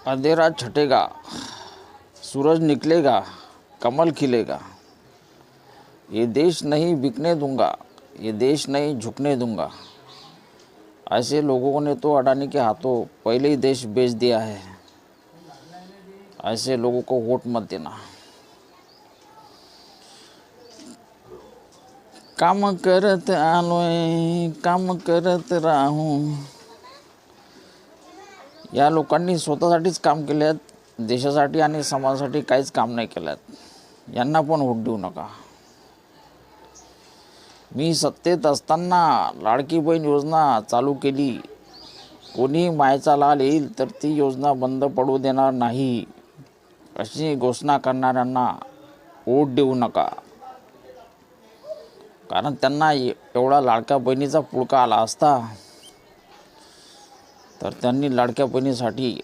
अंधेरा छटेगा, सूरज निकलेगा, कमल खिलेगा। ये देश नहीं बिकने दूंगा, ये देश नहीं झुकने दूंगा। ऐसे लोगों ने तो अडानी के हाथों पहले ही देश बेच दिया है। ऐसे लोगों को वोट मत देना। काम करत आलोय, काम करत राहू। या लोकांनी स्वतःसाठीच काम केले आहेत, देशासाठी आणि समाजासाठी काहीच काम नाही केलं आहे। यांना पण वोट देऊ नका। मी सत्तेत असताना लाडकी बहीण योजना चालू केली। कोणी मायेचा लाल येईल तर ती योजना बंद पडू देणार नाही, अशी घोषणा करणाऱ्यांना वोट देऊ नका। कारण त्यांना एवढा लाडक्या बहिणीचा पुळका आला असता तर त्यांनी लाडक्या बहिणीसाठी